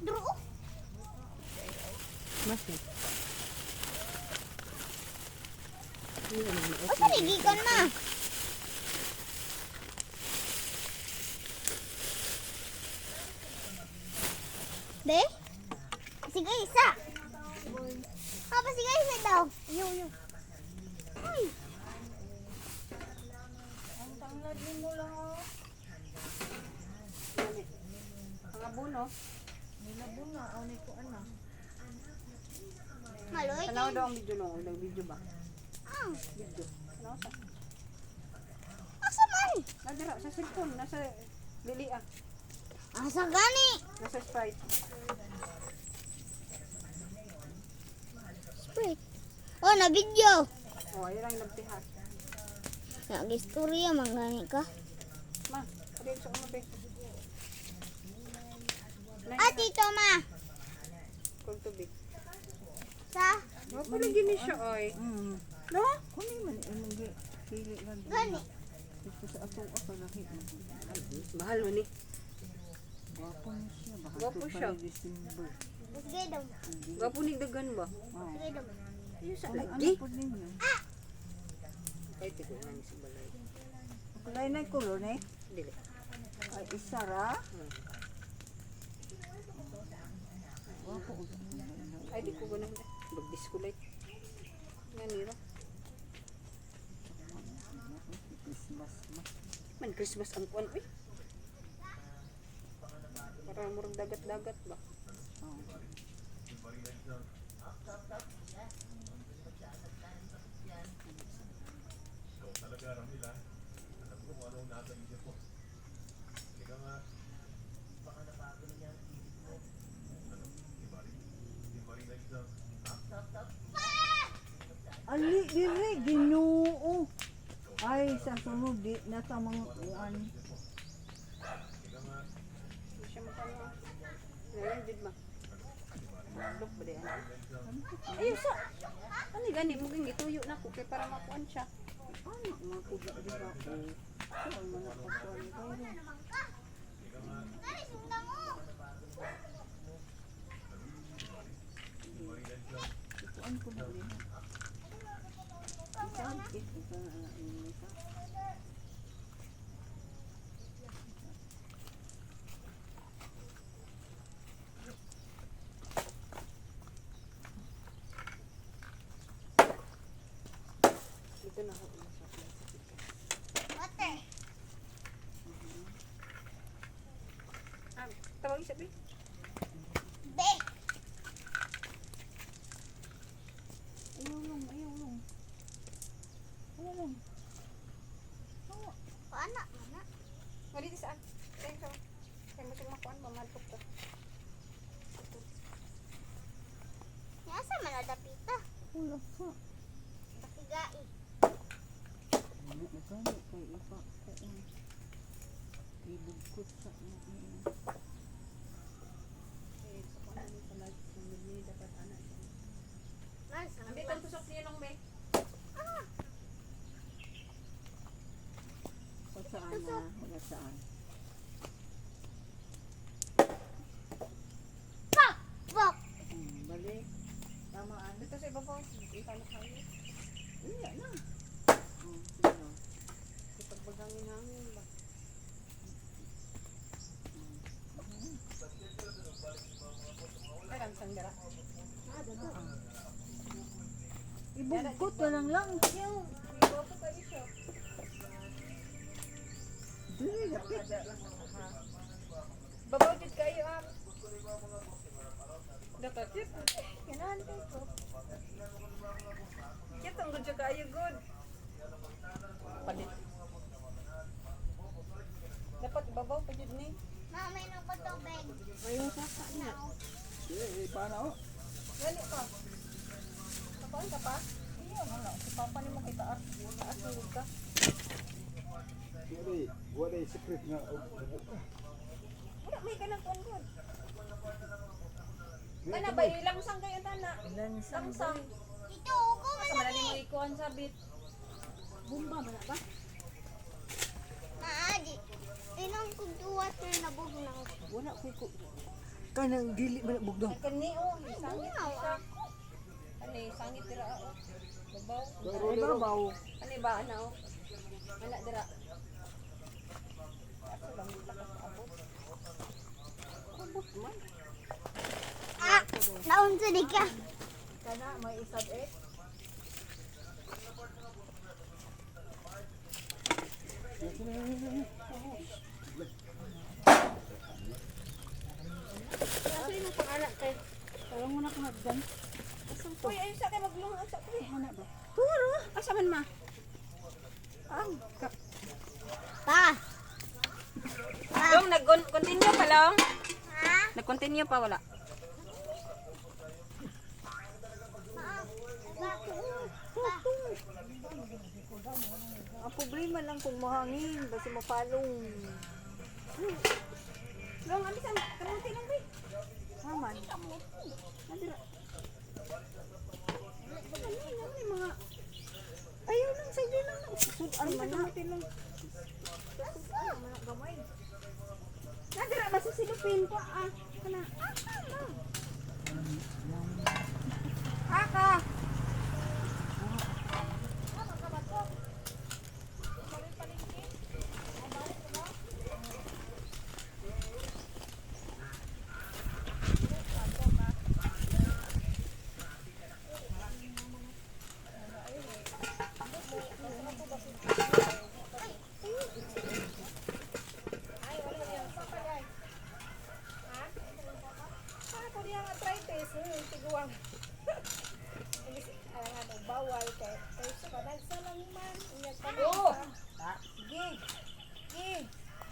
Dro. Masih. Asa nigikan ma? Be? Sige isa. Apa sige isa daw? Yo yo. Ay. Ang tanglad mo lang oh. Ang abono. Nilabon na aw ni ko ana. Maloy. Tanaw daw ang video no, ang video ba? Ah. Video. Tanaw sa. Asa man? Nadira sa cellphone, nasa dili ah. Asa gani? Nasa Sprite. Sprite. Oh, na video. Oh, ayun ang nagtihas. Nag-istorya man gani ka. Ma, adin sa umabe. Ah, tito ma. Kung tubig. Sa Wa pa lagi ni siya oy. No? Kuni man imong pili lang. gani. Gusto sa ato ako laki. Mahal man ni. Gwapo ni siya. Baka Gwapo to pa siya. ni December. Sige daw. Gwapo ni dagan ba? Oh. Sige daw. Ayun sa Ano lagi. po ninyo? Ay, tigo na ni sa balay. Kulay na kulo ni. Dili. Ay isa ra. Gwapo. Ay, di ko ganun. Mag-discolate. Nga nira. Christmas ma. Man, Christmas ang kuwan. Uy. Para murag dagat-dagat ba? Oh. Ali diri Ginoo. Ay sa sunod di na sa mga uan. Hindi siya makano. Ngayon, did ma. Look ba di ano? Ayun sa. Ano gani mo ging gituyo na ko kay para makuan siya. Ano mga kuha di ba ko? So ang mga pagkuan kayo. Gani sundang mo. Kuan ko na rin. Isa ito na isa. Dito na ako umasap. Ate. Ah, tawagin sabi. Be. Ayaw lang, ayaw lang. Ayaw lang. Anak mana? Nga dito saan? Kaya ka. Kaya mo siyang makuan, mamadtok ka. Asa man ada pita? Wala ka. Pasigai. Ano na kami kay ipa ko ang ibugkot sa Eh, sa kuan mo sa live, kung hindi dapat anak siya. Man sa. Ambil kan tusok niya nung may. Ah. kung saan na, wala saan. Pop. Pop. Balik. Tamaan. Dito sa ibabaw. Italok kayo. Iya na. Sino? Ipagbagangin namin ba? Ay, ang sanggara. Ibugkot ka lang lang. Yung, ibabaw kayo siya. Dili, lapit. Babaw dito kayo ah. Dapat yun. Ganahan kayo ko. Kaya tungkol siya kayo good. Palit. Dapat ibabaw pa dyan ni. Mama may nang patubig. Ayun sa niya. Paano? Gani ka. Kapaan ka pa? Iya, wala. Si Papa ni mo kay taas. Taas nulog ka. Wala yung secret nga. Wala, may ganang kuwan good. Kana ba ilang sang kayo tana? Ilan sa Sang. Tito, ko man Sa malali mo ikuan sabit. Bumba man na ba? Naadi. Inom ko water na bug na ako. Wala ko. Kanang dili man bugdong. Kani oh, sangit Bungaw siya. ako. Ani sangit dira oh. Babaw. Ay babaw. Ani ba ana oh? Wala dira. Asa lang kita ka abot. Abot man. Ah! Naunsa di ka. Kana may isab eh. Asa yung pangalan kay? Parang mo na ko nagdan. Uy, ayun sa kay maglunga sa pre. Ana ba? Puro. Asa man ma? Ang Pa. Long nag-continue pa lang. Ha? Nag-continue pa wala. ang problema lang kung mahangin basi mapalong. Long abi sa kamuti lang pre. Haman. Nadira. Ano mga ayaw lang sa din lang. Sudan man na. lang. Sudan man na gamay. Nadira masusilupin pa ah. Kana. Aka. Ako diya nga arthritis, tiguang. Bawal kay